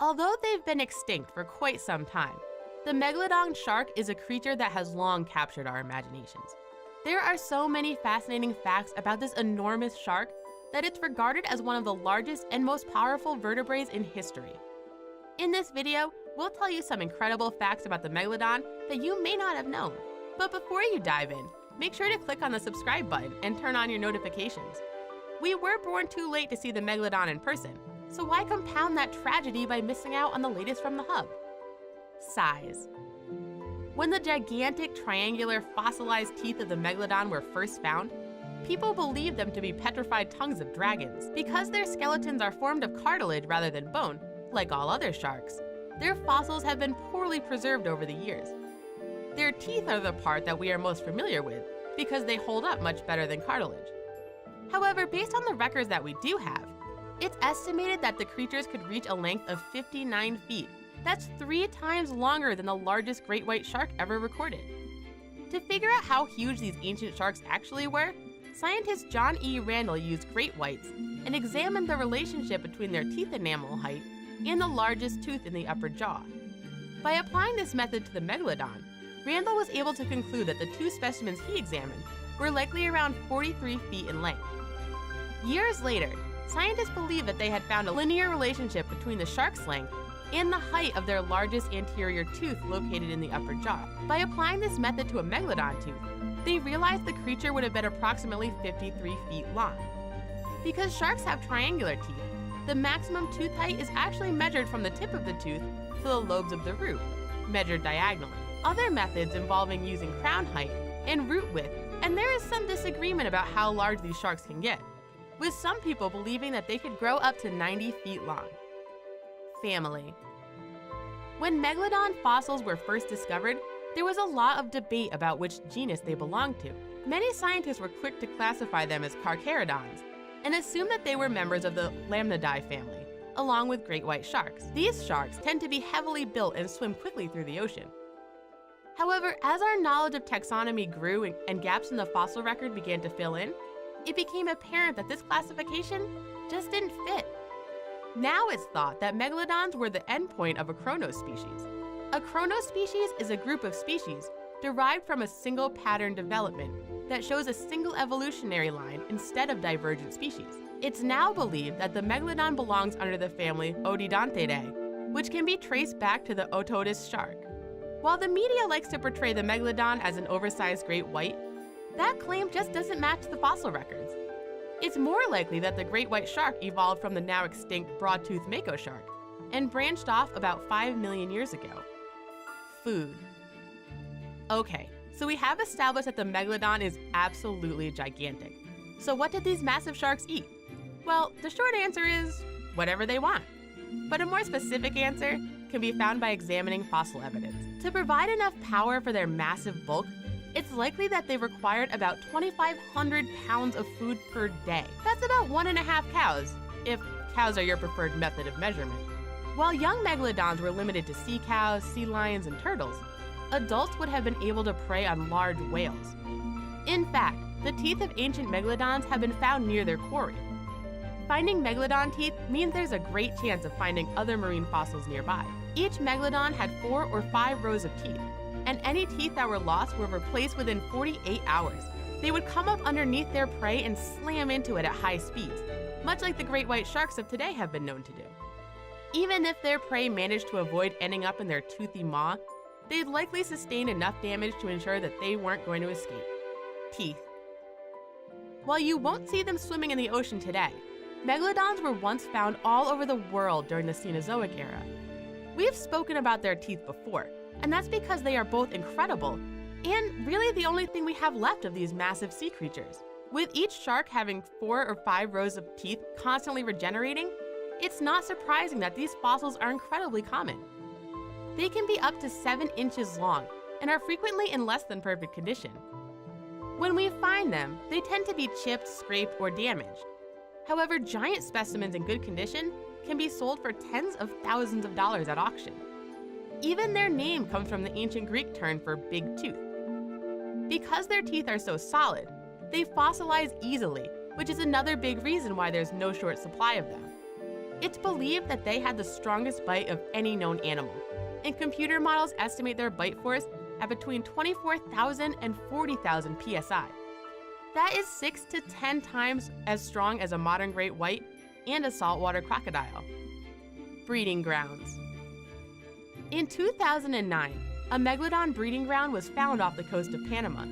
Although they've been extinct for quite some time, the Megalodon shark is a creature that has long captured our imaginations. There are so many fascinating facts about this enormous shark that it's regarded as one of the largest and most powerful vertebrates in history. In this video, we'll tell you some incredible facts about the Megalodon that you may not have known. But before you dive in, make sure to click on the subscribe button and turn on your notifications. We were born too late to see the Megalodon in person, so why compound that tragedy by missing out on the latest from the hub? Size. When the gigantic triangular fossilized teeth of the Megalodon were first found, people believed them to be petrified tongues of dragons. Because their skeletons are formed of cartilage rather than bone, like all other sharks, their fossils have been poorly preserved over the years. Their teeth are the part that we are most familiar with because they hold up much better than cartilage. However, based on the records that we do have, it's estimated that the creatures could reach a length of 59 feet. That's 3 times longer than the largest great white shark ever recorded. To figure out how huge these ancient sharks actually were, scientist John E. Randall used great whites and examined the relationship between their teeth enamel height and the largest tooth in the upper jaw. By applying this method to the Megalodon, Randall was able to conclude that the 2 specimens he examined were likely around 43 feet in length. Years later, scientists believed that they had found a linear relationship between the shark's length and the height of their largest anterior tooth located in the upper jaw. By applying this method to a Megalodon tooth, they realized the creature would have been approximately 53 feet long. Because sharks have triangular teeth, the maximum tooth height is actually measured from the tip of the tooth to the lobes of the root, measured diagonally. Other methods involving using crown height and root width, and there is some disagreement about how large these sharks can get, with some people believing that they could grow up to 90 feet long. Family. When Megalodon fossils were first discovered, there was a lot of debate about which genus they belonged to. Many scientists were quick to classify them as Carcharodons and assumed that they were members of the Lamnidae family, along with great white sharks. These sharks tend to be heavily built and swim quickly through the ocean. However, as our knowledge of taxonomy grew and gaps in the fossil record began to fill in, it became apparent that this classification just didn't fit. Now it's thought that Megalodons were the endpoint of a chronospecies. A chronospecies is a group of species derived from a single pattern development that shows a single evolutionary line instead of divergent species. It's now believed that the Megalodon belongs under the family Odiodontidae, which can be traced back to the otodus shark. While the media likes to portray the Megalodon as an oversized great white, that claim just doesn't match the fossil records. It's more likely that the great white shark evolved from the now extinct broad-toothed mako shark and branched off about 5 million years ago. Food. Okay, so we have established that the Megalodon is absolutely gigantic. So what did these massive sharks eat? Well, the short answer is whatever they want. But a more specific answer can be found by examining fossil evidence. To provide enough power for their massive bulk, it's likely that they required about 2,500 pounds of food per day. That's about 1.5 cows, if cows are your preferred method of measurement. While young Megalodons were limited to sea cows, sea lions, and turtles, adults would have been able to prey on large whales. In fact, the teeth of ancient Megalodons have been found near their quarry. Finding Megalodon teeth means there's a great chance of finding other marine fossils nearby. Each Megalodon had 4 or 5 rows of teeth, and any teeth that were lost were replaced within 48 hours. They would come up underneath their prey and slam into it at high speeds, much like the great white sharks of today have been known to do. Even if their prey managed to avoid ending up in their toothy maw, they'd likely sustain enough damage to ensure that they weren't going to escape. Teeth. While you won't see them swimming in the ocean today, Megalodons were once found all over the world during the Cenozoic era. We've spoken about their teeth before, and that's because they are both incredible and really the only thing we have left of these massive sea creatures. With each shark having 4 or 5 rows of teeth constantly regenerating, it's not surprising that these fossils are incredibly common. They can be up to 7 inches long and are frequently in less than perfect condition. When we find them, they tend to be chipped, scraped, or damaged. However, giant specimens in good condition can be sold for tens of thousands of dollars at auction. Even their name comes from the ancient Greek term for big tooth. Because their teeth are so solid, they fossilize easily, which is another big reason why there's no short supply of them. It's believed that they had the strongest bite of any known animal, and computer models estimate their bite force at between 24,000 and 40,000 psi. That is 6 to 10 times as strong as a modern great white and a saltwater crocodile. Breeding grounds. In 2009, a Megalodon breeding ground was found off the coast of Panama.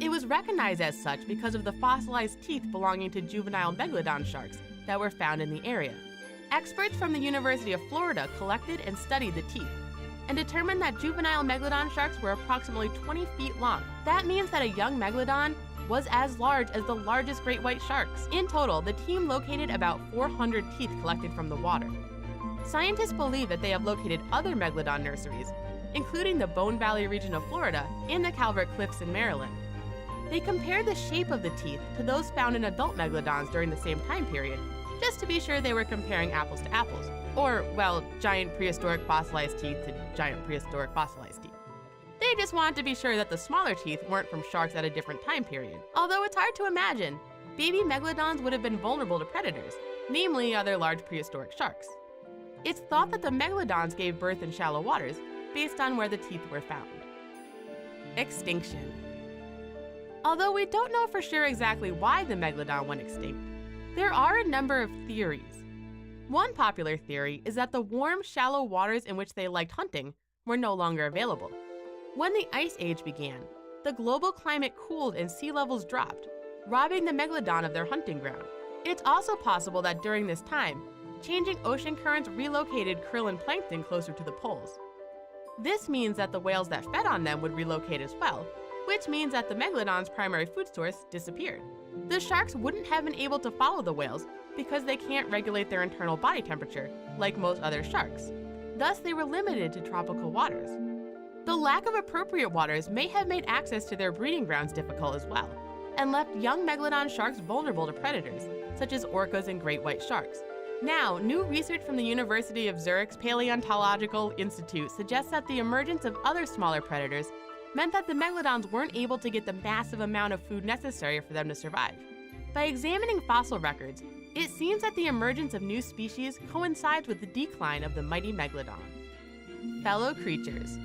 It was recognized as such because of the fossilized teeth belonging to juvenile Megalodon sharks that were found in the area. Experts from the University of Florida collected and studied the teeth and determined that juvenile Megalodon sharks were approximately 20 feet long. That means that a young Megalodon was as large as the largest great white sharks. In total, the team located about 400 teeth collected from the water. Scientists believe that they have located other Megalodon nurseries, including the Bone Valley region of Florida and the Calvert Cliffs in Maryland. They compared the shape of the teeth to those found in adult Megalodons during the same time period, just to be sure they were comparing apples to apples. Or, well, giant prehistoric fossilized teeth to giant prehistoric fossilized teeth. They just wanted to be sure that the smaller teeth weren't from sharks at a different time period. Although it's hard to imagine, baby Megalodons would have been vulnerable to predators, namely other large prehistoric sharks. It's thought that the Megalodons gave birth in shallow waters based on where the teeth were found. Extinction. Although we don't know for sure exactly why the Megalodon went extinct, there are a number of theories. One popular theory is that the warm, shallow waters in which they liked hunting were no longer available. When the Ice Age began, the global climate cooled and sea levels dropped, robbing the Megalodon of their hunting ground. It's also possible that during this time, changing ocean currents relocated krill and plankton closer to the poles. This means that the whales that fed on them would relocate as well, which means that the Megalodon's primary food source disappeared. The sharks wouldn't have been able to follow the whales because they can't regulate their internal body temperature like most other sharks. Thus, they were limited to tropical waters. The lack of appropriate waters may have made access to their breeding grounds difficult as well, and left young Megalodon sharks vulnerable to predators, such as orcas and great white sharks. Now, new research from the University of Zurich's Paleontological Institute suggests that the emergence of other smaller predators meant that the Megalodons weren't able to get the massive amount of food necessary for them to survive. By examining fossil records, it seems that the emergence of new species coincides with the decline of the mighty Megalodon. Fellow creatures.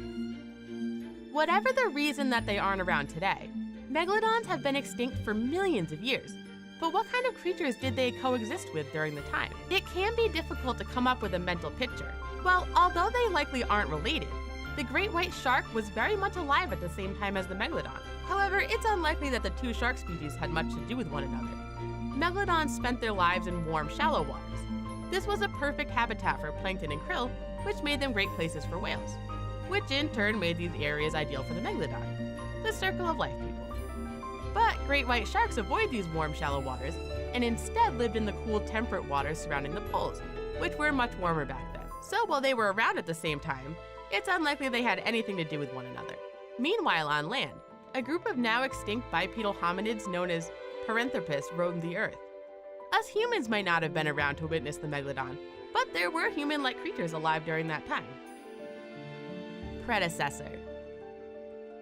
Whatever the reason that they aren't around today, Megalodons have been extinct for millions of years. But what kind of creatures did they coexist with during the time? It can be difficult to come up with a mental picture. Well, although they likely aren't related, the great white shark was very much alive at the same time as the Megalodon. However, it's unlikely that the two shark species had much to do with one another. Megalodons spent their lives in warm, shallow waters. This was a perfect habitat for plankton and krill, which made them great places for whales, which in turn made these areas ideal for the Megalodon, the circle of life people. But great white sharks avoid these warm, shallow waters and instead lived in the cool, temperate waters surrounding the poles, which were much warmer back then. So while they were around at the same time, it's unlikely they had anything to do with one another. Meanwhile, on land, a group of now extinct bipedal hominids known as Paranthropus roamed the earth. Us humans might not have been around to witness the Megalodon, but there were human-like creatures alive during that time. Predecessor.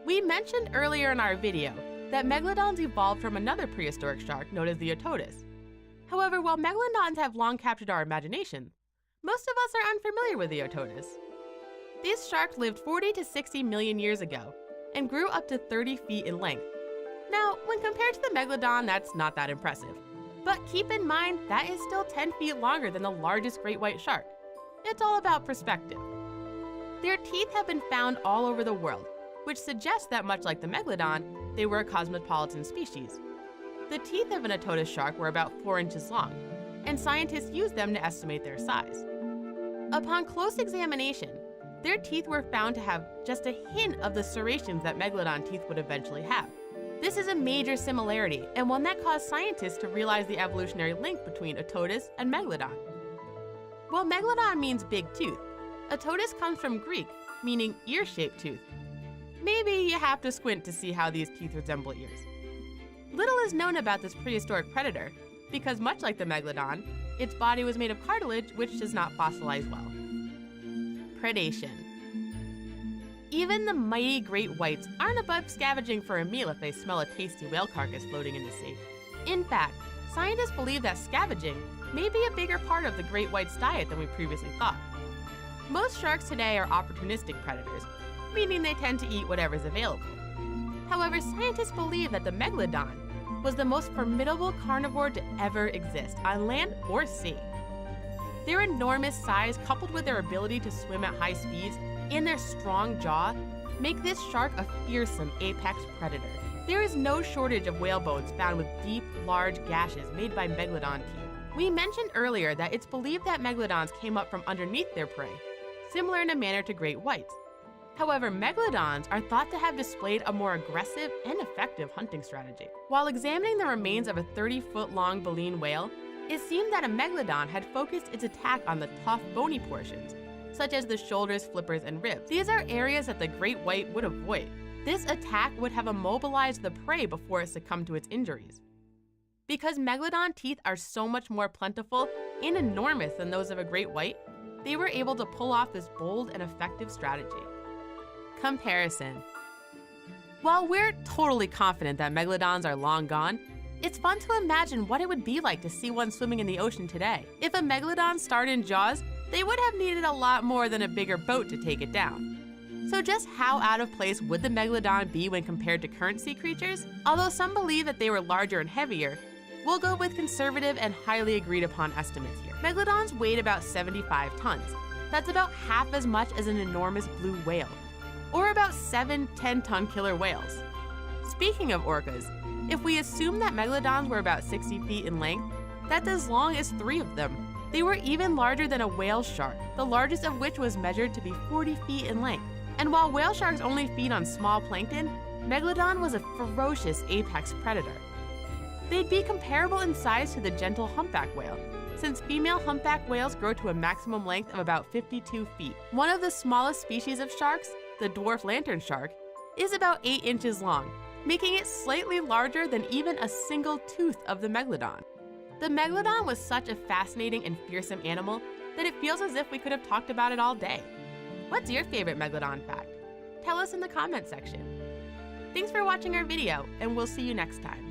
We mentioned earlier in our video that Megalodons evolved from another prehistoric shark known as the Otodus. However, while Megalodons have long captured our imagination, most of us are unfamiliar with the Otodus. These sharks lived 40 to 60 million years ago and grew up to 30 feet in length. Now, when compared to the Megalodon, that's not that impressive. But keep in mind, that is still 10 feet longer than the largest great white shark. It's all about perspective. Their teeth have been found all over the world, which suggests that much like the Megalodon, they were a cosmopolitan species. The teeth of an Otodus shark were about 4 inches long, and scientists used them to estimate their size. Upon close examination, their teeth were found to have just a hint of the serrations that Megalodon teeth would eventually have. This is a major similarity, and one that caused scientists to realize the evolutionary link between Otodus and Megalodon. While Megalodon means big tooth, Otodus comes from Greek, meaning ear-shaped tooth. Maybe you have to squint to see how these teeth resemble ears. Little is known about this prehistoric predator, because much like the Megalodon, its body was made of cartilage which does not fossilize well. Predation. Even the mighty great whites aren't above scavenging for a meal if they smell a tasty whale carcass floating in the sea. In fact, scientists believe that scavenging may be a bigger part of the great white's diet than we previously thought. Most sharks today are opportunistic predators, meaning they tend to eat whatever's available. However, scientists believe that the Megalodon was the most formidable carnivore to ever exist, on land or sea. Their enormous size, coupled with their ability to swim at high speeds and their strong jaw, make this shark a fearsome apex predator. There is no shortage of whale bones found with deep, large gashes made by Megalodon teeth. We mentioned earlier that it's believed that Megalodons came up from underneath their prey, similar in a manner to great whites. However, Megalodons are thought to have displayed a more aggressive and effective hunting strategy. While examining the remains of a 30-foot-long baleen whale, it seemed that a Megalodon had focused its attack on the tough, bony portions, such as the shoulders, flippers, and ribs. These are areas that the great white would avoid. This attack would have immobilized the prey before it succumbed to its injuries. Because Megalodon teeth are so much more plentiful and enormous than those of a great white, they were able to pull off this bold and effective strategy. Comparison. While we're totally confident that Megalodons are long gone, it's fun to imagine what it would be like to see one swimming in the ocean today. If a Megalodon starred in Jaws, they would have needed a lot more than a bigger boat to take it down. So just how out of place would the Megalodon be when compared to current sea creatures? Although some believe that they were larger and heavier, we'll go with conservative and highly agreed upon estimates here. Megalodons weighed about 75 tons. That's about half as much as an enormous blue whale, or about 7 10-ton killer whales. Speaking of orcas, if we assume that Megalodons were about 60 feet in length, that's as long as 3 of them. They were even larger than a whale shark, the largest of which was measured to be 40 feet in length. And while whale sharks only feed on small plankton, Megalodon was a ferocious apex predator. They'd be comparable in size to the gentle humpback whale, since female humpback whales grow to a maximum length of about 52 feet. One of the smallest species of sharks, the dwarf lantern shark, is about 8 inches long, making it slightly larger than even a single tooth of the Megalodon. The Megalodon was such a fascinating and fearsome animal that it feels as if we could have talked about it all day. What's your favorite Megalodon fact? Tell us in the comment section. Thanks for watching our video, and we'll see you next time.